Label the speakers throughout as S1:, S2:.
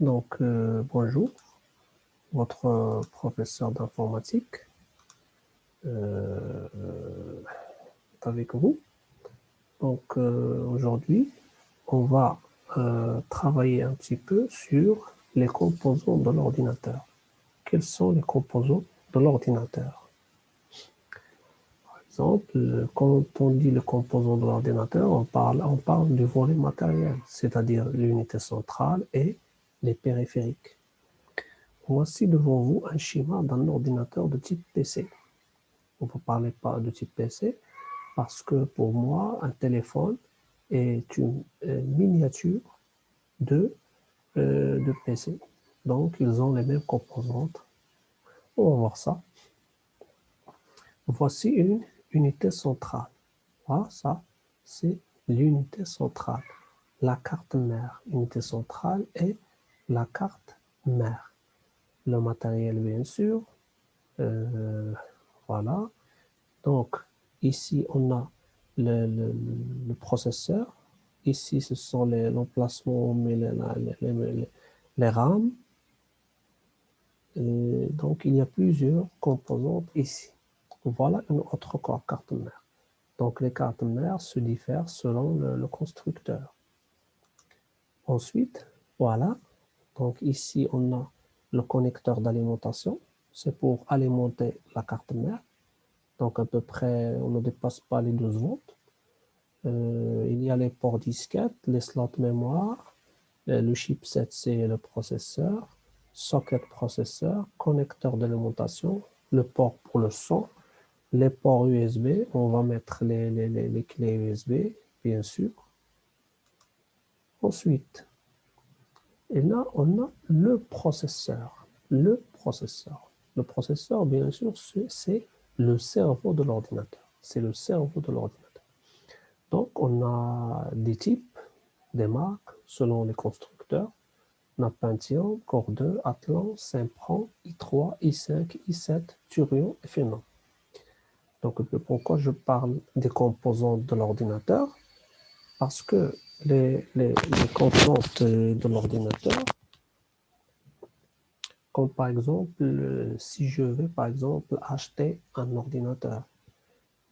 S1: Bonjour, votre professeur d'informatique est avec vous. Aujourd'hui, on va travailler un petit peu sur les composants de l'ordinateur. Quels sont les composants de l'ordinateur? Par exemple, quand on dit le composant de l'ordinateur, on parle du volet matériel, c'est-à-dire l'unité centrale et les périphériques. Voici devant vous un schéma d'un ordinateur de type PC. On ne peut parler pas de type PC parce que pour moi, un téléphone est une miniature de PC. Donc, ils ont les mêmes composantes. On va voir ça. Voici une unité centrale. Voilà, ça, c'est l'unité centrale. La carte mère, unité centrale et la carte mère. Le matériel, bien sûr. Voilà. Donc, ici, on a le processeur. Ici, ce sont l'emplacement où on met les RAM. Et donc, il y a plusieurs composantes ici. Voilà une autre carte mère. Donc, les cartes mères se diffèrent selon le constructeur. Ensuite, voilà. Donc, ici, on a le connecteur d'alimentation. C'est pour alimenter la carte mère. Donc, à peu près, on ne dépasse pas les 12 volts. Il y a les ports disquettes, les slots mémoire, le chipset, c'est le processeur, socket processeur, connecteur d'alimentation, le port pour le son, les ports USB, on va mettre les clés USB, bien sûr. Ensuite, et là, on a le processeur. Le processeur. Le processeur, bien sûr, c'est le cerveau de l'ordinateur. C'est le cerveau de l'ordinateur. Donc, on a des types, des marques, selon les constructeurs. On a Pentium, Core 2, Athlon, Sempron, i3, i5, i7, Turion et Phenom. Donc, pourquoi je parle des composants de l'ordinateur? Parce que les composantes de l'ordinateur, comme par exemple, si je vais par exemple acheter un ordinateur,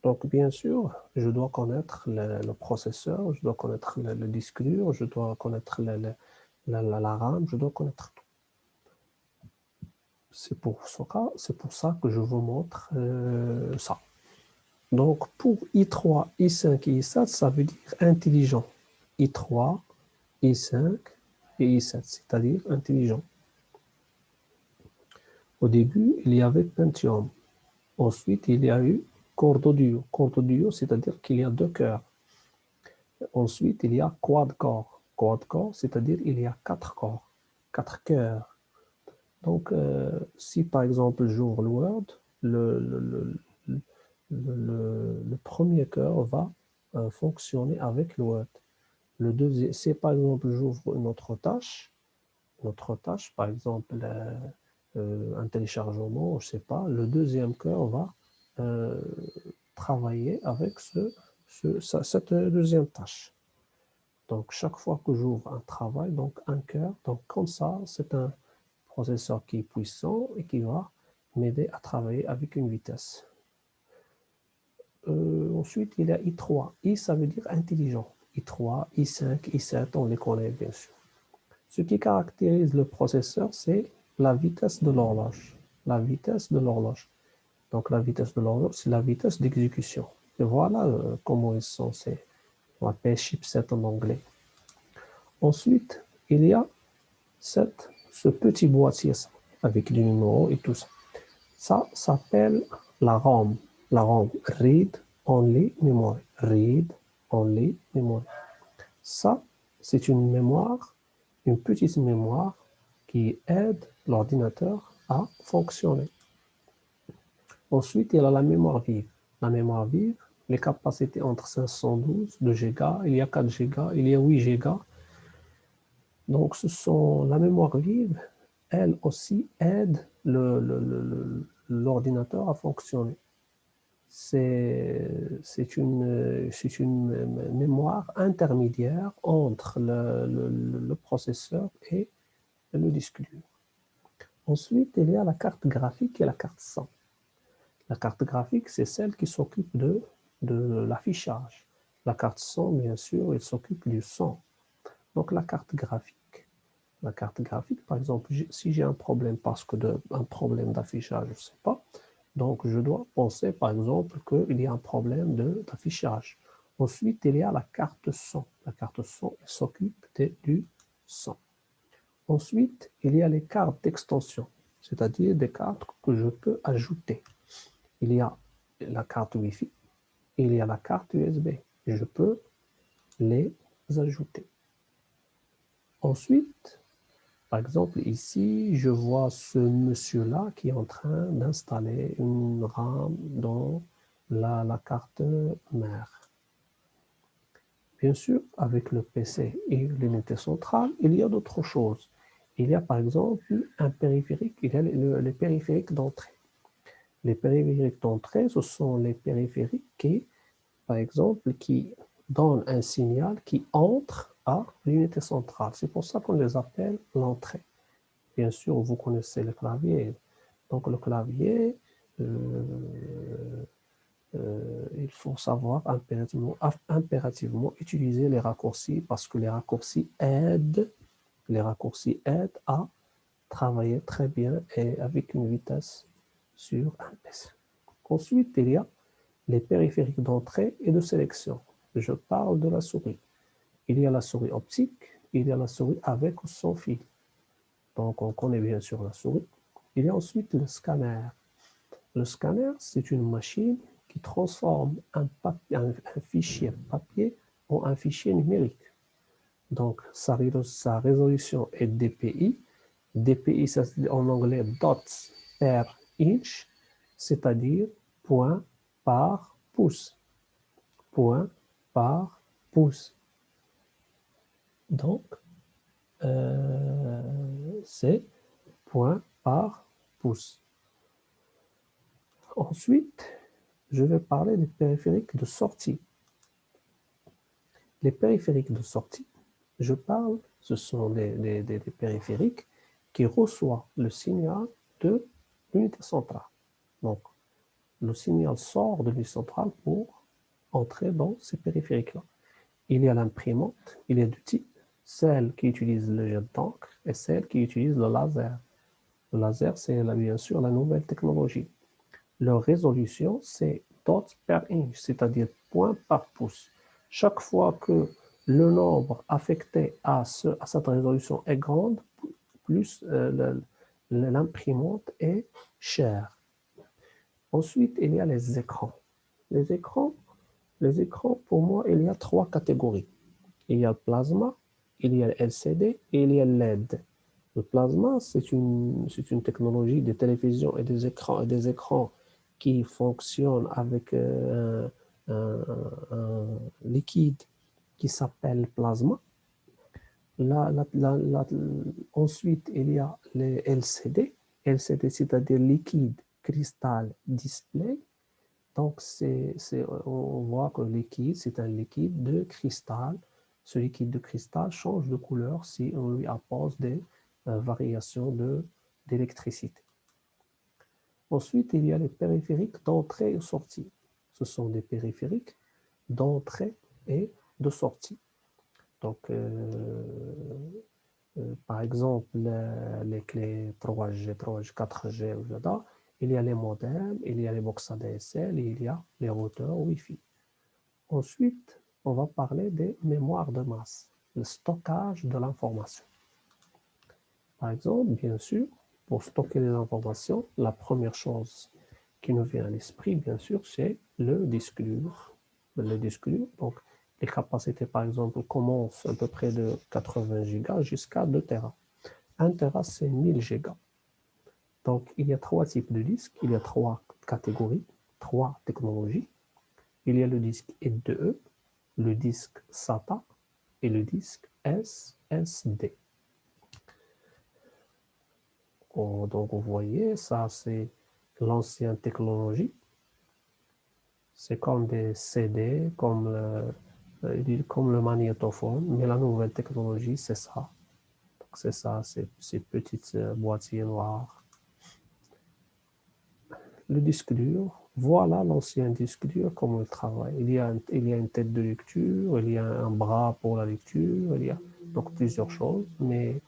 S1: donc bien sûr, je dois connaître le processeur, je dois connaître le disque dur, je dois connaître la RAM, je dois connaître tout. C'est pour ça que je vous montre ça. Donc pour i3, i5 et i7, ça veut dire intelligent. i3, i5 et i7, c'est-à-dire intelligent. Au début, il y avait Pentium. Ensuite, il y a eu Core Duo. Core Duo, c'est-à-dire qu'il y a 2 cœurs. Ensuite, il y a quad-core. Quad-core, c'est-à-dire il y a 4 corps, 4 cœurs. Donc, si par exemple j'ouvre le Word, le premier cœur va fonctionner avec le Word. Le deuxième, si par exemple j'ouvre une autre tâche, par exemple un téléchargement, je ne sais pas, le deuxième cœur va travailler avec cette deuxième tâche. Donc, chaque fois que j'ouvre un travail, donc un cœur, donc comme ça, c'est un processeur qui est puissant et qui va m'aider à travailler avec une vitesse. Ensuite, il y a i3. I, ça veut dire intelligent. i3, i5, i7, on les connaît bien sûr. Ce qui caractérise le processeur, c'est la vitesse de l'horloge. La vitesse de l'horloge. Donc, la vitesse de l'horloge, c'est la vitesse d'exécution. Et voilà comment ils sont. On appelle chipset en anglais. Ensuite, il y a ce petit boîtier avec les numéros et tout ça. Ça s'appelle la ROM. La ROM, Read Only Memory. Read Only Memory. Ça, c'est une mémoire, une petite mémoire qui aide l'ordinateur à fonctionner. Ensuite, il y a la mémoire vive. La mémoire vive, les capacités entre 512, 2 Go, il y a 4 Go, il y a 8 Go. Donc, la mémoire vive, elle aussi aide l'ordinateur à fonctionner. C'est une mémoire intermédiaire entre le processeur et le disque dur. Ensuite, il y a la carte graphique et la carte son. La carte graphique, c'est celle qui s'occupe de l'affichage. La carte son, bien sûr, elle s'occupe du son. Donc, la carte graphique. La carte graphique, par exemple, si j'ai un problème parce que un problème d'affichage, je ne sais pas, donc je dois penser, par exemple, qu'il y a un problème d'affichage. Ensuite, il y a la carte son. La carte son s'occupe du son. Ensuite, il y a les cartes d'extension, c'est-à-dire des cartes que je peux ajouter. Il y a la carte Wi-Fi, il y a la carte USB. Je peux les ajouter. Ensuite, par exemple, ici, je vois ce monsieur-là qui est en train d'installer une RAM dans la carte mère. Bien sûr, avec le PC et l'unité centrale, il y a d'autres choses. Il y a par exemple un périphérique, il y a les périphériques d'entrée. Les périphériques d'entrée, ce sont les périphériques qui, par exemple, qui donnent un signal qui entre à l'unité centrale. C'est pour ça qu'on les appelle l'entrée. Bien sûr, vous connaissez le clavier. Donc le clavier, il faut savoir impérativement utiliser les raccourcis parce que les raccourcis aident à travailler très bien et avec une vitesse sur un PC. Ensuite, il y a les périphériques d'entrée et de sélection. Je parle de la souris. Il y a la souris optique, il y a la souris avec ou sans fil. Donc, on connaît bien sûr la souris. Il y a ensuite le scanner. Le scanner, c'est une machine qui transforme un fichier papier en un fichier numérique. Donc, sa résolution est DPI. DPI, ça se dit en anglais dots per inch, c'est-à-dire point par pouce. Point par pouce. Donc, c'est point par pouce. Ensuite, je vais parler des périphériques de sortie. Les périphériques de sortie, je parle, ce sont des périphériques qui reçoivent le signal de l'unité centrale. Donc, le signal sort de l'unité centrale pour entrer dans ces périphériques-là. Il y a l'imprimante, il y a deux types, celle qui utilise le jet d'encre et celle qui utilise le laser. Le laser, c'est bien sûr la nouvelle technologie. Leur résolution, c'est dots per inch, c'est-à-dire point par pouce. Chaque fois que le nombre affecté à cette résolution est grande, plus l'imprimante est chère. Ensuite, il y a les écrans. Les écrans, pour moi, il y a trois catégories. Il y a le plasma, il y a le LCD et il y a le LED. Le plasma, c'est une technologie de télévision et des écrans qui fonctionnent avec un liquide qui s'appelle plasma. Ensuite, il y a les LCD. LCD, c'est-à-dire liquide cristal display. Donc, on voit que le liquide, c'est un liquide de cristal. Ce liquide de cristal change de couleur si on lui appose des variations d'électricité. Ensuite, il y a les périphériques d'entrée et sortie. Ce sont des périphériques d'entrée et de sortie. Donc, par exemple, les clés 3G, 3G, 4G, il y a les modems, il y a les box ADSL, il y a les routeurs Wi-Fi. Ensuite, on va parler des mémoires de masse, le stockage de l'information. Par exemple, bien sûr, pour stocker les informations, la première chose qui nous vient à l'esprit, bien sûr, c'est le disque dur. Le disque dur, donc les capacités, par exemple, commencent à peu près de 80 Go jusqu'à 2 Tera. 1 Tera, c'est 1000 Go. Donc, il y a trois types de disques, il y a trois catégories, trois technologies. Il y a le disque E2E, le disque SATA et le disque SSD. Donc, vous voyez, ça, c'est l'ancienne technologie. C'est comme des CD, comme le magnétophone, mais la nouvelle technologie, c'est ça. C'est ça, ces petites boîtiers noirs. Le disque dur, voilà l'ancien disque dur, comment il travaille. Il y a une tête de lecture, il y a un bras pour la lecture, il y a donc plusieurs choses, mais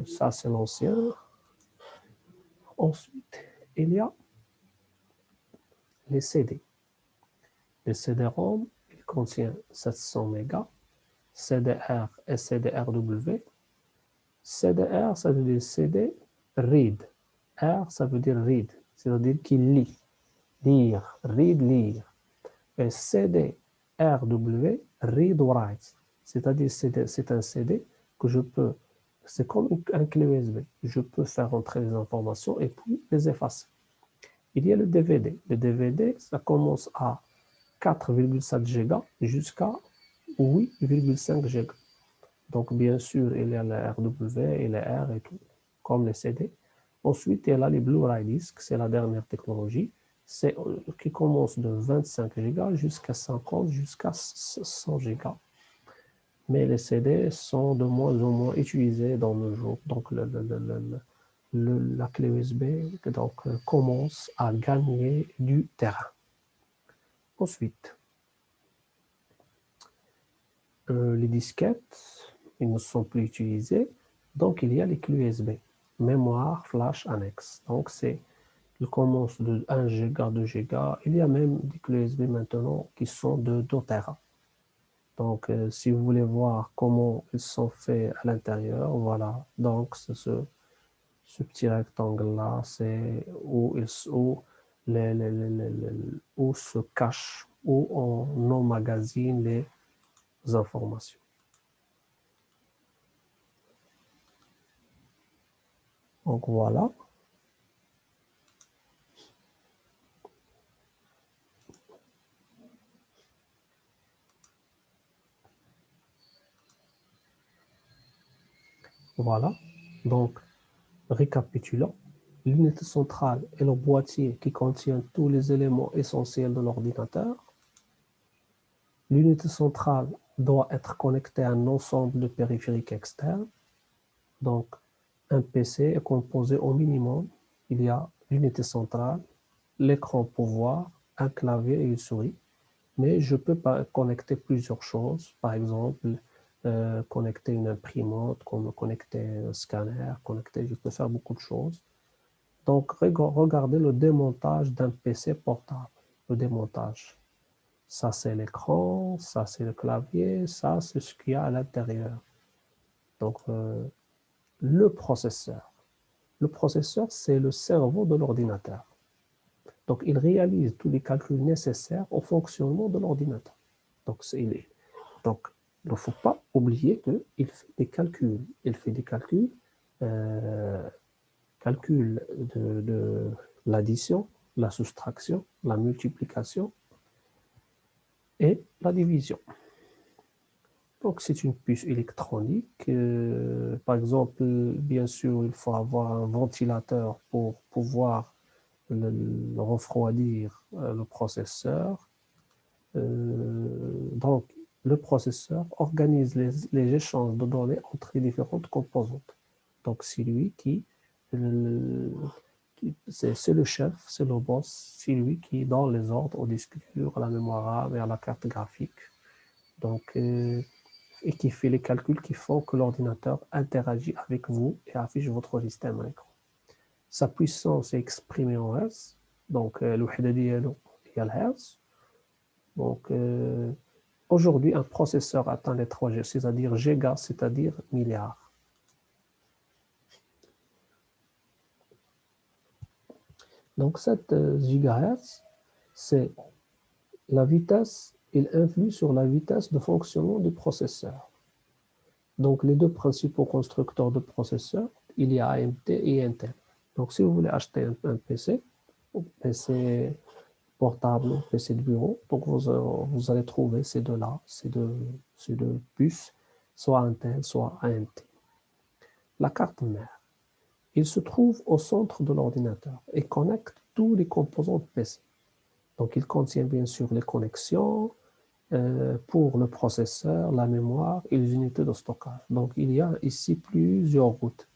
S1: ça c'est l'ancien. Ensuite, il y a les CD. Le CD-ROM, il contient 700 mégas, CDR et CDRW. CDR, ça veut dire CD read. R, ça veut dire read, c'est-à-dire qu'il lit. Lire, read, lire. Et CDRW, read or write. C'est-à-dire c'est un CD que je peux, c'est comme un clé USB. Je peux faire entrer les informations et puis les effacer. Il y a le DVD. Le DVD, ça commence à 4,7 Go jusqu'à 8,5 Go. Donc, bien sûr, il y a la RW et la R et tout, comme les CD. Ensuite, il y a les Blu-ray discs, c'est la dernière technologie, c'est qui commence de 25 Go jusqu'à 50, jusqu'à 100 Go. Mais les CD sont de moins en moins utilisés dans le jour. Donc, la clé USB donc, commence à gagner du terrain. Ensuite, les disquettes, ils ne sont plus utilisés. Donc, il y a les clés USB, mémoire flash annexe. Donc, il commence de 1 Go, 2 Go. Il y a même des clés USB maintenant qui sont de 2 Tera. Donc, si vous voulez voir comment ils sont faits à l'intérieur, voilà. Donc, c'est ce petit rectangle-là, c'est où se cache, où on emmagasine les informations. Donc, voilà. Voilà. Donc, récapitulons. L'unité centrale est le boîtier qui contient tous les éléments essentiels de l'ordinateur. L'unité centrale doit être connectée à un ensemble de périphériques externes. Donc, un PC est composé au minimum. Il y a l'unité centrale, l'écran pour voir, un clavier et une souris. Mais je peux pas connecter plusieurs choses. Par exemple, connecter une imprimante, connecter un scanner, je peux faire beaucoup de choses. Donc, regardez le démontage d'un PC portable. Le démontage. Ça, c'est l'écran, ça, c'est le clavier, ça, c'est ce qu'il y a à l'intérieur. Donc, le processeur. Le processeur, c'est le cerveau de l'ordinateur. Donc, il réalise tous les calculs nécessaires au fonctionnement de l'ordinateur. Donc, donc, il ne faut pas oublier qu'il fait des calculs. Il fait des calculs, calculs de l'addition, la soustraction, la multiplication et la division. Donc, c'est une puce électronique. Par exemple, bien sûr, il faut avoir un ventilateur pour pouvoir refroidir le processeur. Donc, le processeur organise les échanges de données entre les différentes composantes. Donc, c'est lui c'est le chef, c'est le boss, c'est lui qui donne les ordres au disque dur, à la mémoire RAM et à la carte graphique. Donc, et qui fait les calculs qui font que l'ordinateur interagit avec vous et affiche votre système à l'écran. Sa puissance est exprimée en Hertz. Donc, الوحدة ديالو هي الهرتز. Donc, aujourd'hui, un processeur atteint les 3G, c'est-à-dire giga, c'est-à-dire milliards. Donc, cette gigahertz, c'est la vitesse, il influe sur la vitesse de fonctionnement du processeur. Donc, les deux principaux constructeurs de processeurs, il y a AMD et Intel. Donc, si vous voulez acheter un PC, PC portable, PC de bureau, donc vous allez trouver ces deux-là, ces deux puces, soit Intel, soit AMD. La carte mère, il se trouve au centre de l'ordinateur et connecte tous les composants de PC. Donc, il contient bien sûr les connexions, pour le processeur, la mémoire et les unités de stockage. Donc, il y a ici plusieurs routes.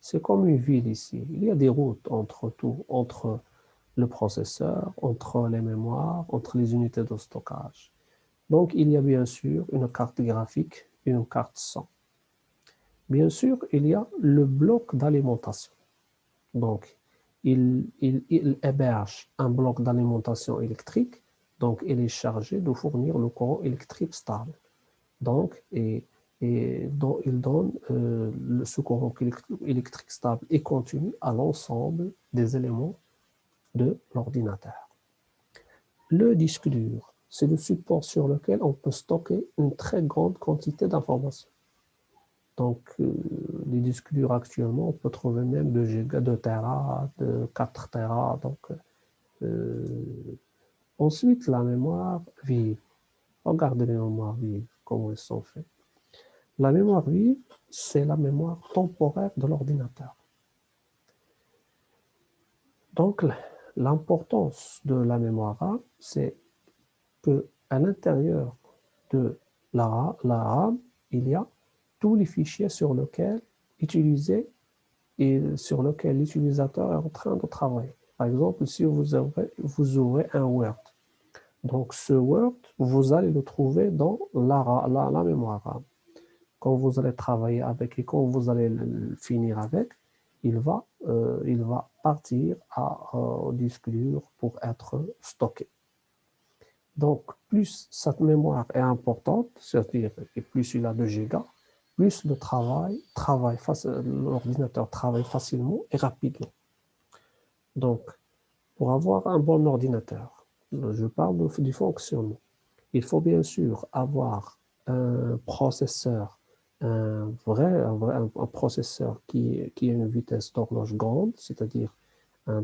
S1: C'est comme une ville ici. Il y a des routes entre tout, entre le processeur, entre les mémoires, entre les unités de stockage. Donc, il y a bien sûr une carte graphique et une carte son. Bien sûr, il y a le bloc d'alimentation. Donc, il héberge un bloc d'alimentation électrique. Donc, il est chargé de fournir le courant électrique stable. Donc, il donne ce courant électrique stable et continu à l'ensemble des éléments de l'ordinateur. Le disque dur, c'est le support sur lequel on peut stocker une très grande quantité d'informations. Donc, les disques durs actuellement, on peut trouver même 2 gigas, 2 Tera, de 4 Tera. Donc, ensuite, la mémoire vive. Regardez les mémoires vives, comment elles sont faites. La mémoire vive, c'est la mémoire temporaire de l'ordinateur. Donc, l'importance de la mémoire RAM, c'est qu'à l'intérieur de la RAM, il y a tous les fichiers sur lesquels utiliser et sur lequel l'utilisateur est en train de travailler. Par exemple, si vous ouvrez un Word, donc ce Word, vous allez le trouver dans la mémoire RAM. Quand vous allez travailler avec et quand vous allez le finir avec, il va partir au disque dur pour être stocké. Donc, plus cette mémoire est importante, c'est-à-dire plus il a de gigas, plus l'ordinateur travaille facilement et rapidement. Donc, pour avoir un bon ordinateur, je parle du fonctionnement, il faut bien sûr avoir un processeur, un processeur qui a une vitesse d'horloge grande, c'est-à-dire un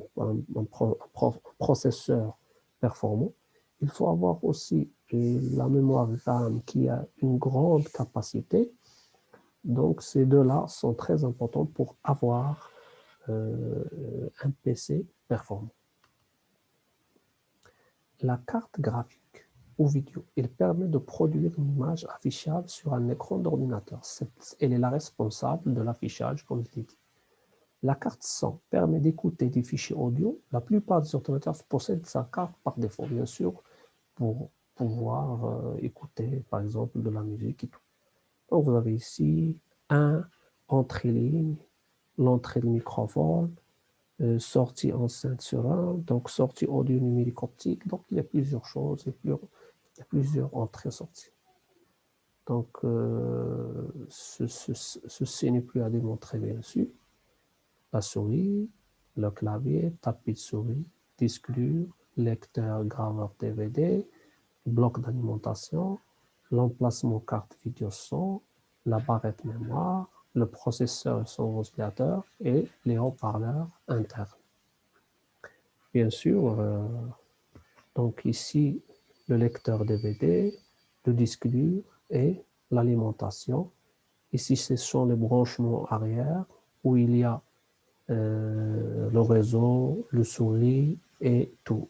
S1: processeur performant. Il faut avoir aussi la mémoire RAM qui a une grande capacité. Donc, ces deux-là sont très importants pour avoir un PC performant. La carte graphique ou vidéo, elle permet de produire une image affichable sur un écran d'ordinateur. Elle est la responsable de l'affichage, comme je l'ai dit. La carte son permet d'écouter des fichiers audio. La plupart des ordinateurs possèdent sa carte par défaut, bien sûr, pour pouvoir écouter, par exemple, de la musique et tout. Donc, vous avez ici un entrée-ligne, l'entrée de microphone, sortie enceinte sur un, donc sortie audio numérique optique. Donc, il y a plusieurs choses, il y a plusieurs entrées-sorties. Donc, ceci n'est plus à démontrer, bien sûr. La souris, le clavier, tapis de souris, disque dur, lecteur, graveur DVD, bloc d'alimentation, l'emplacement carte vidéo son, la barrette mémoire, le processeur et son ventilateur et les haut-parleurs internes. Bien sûr, donc ici, le lecteur DVD, le disque dur et l'alimentation. Ici, ce sont les branchements arrière où il y a le réseau, le souris et tout.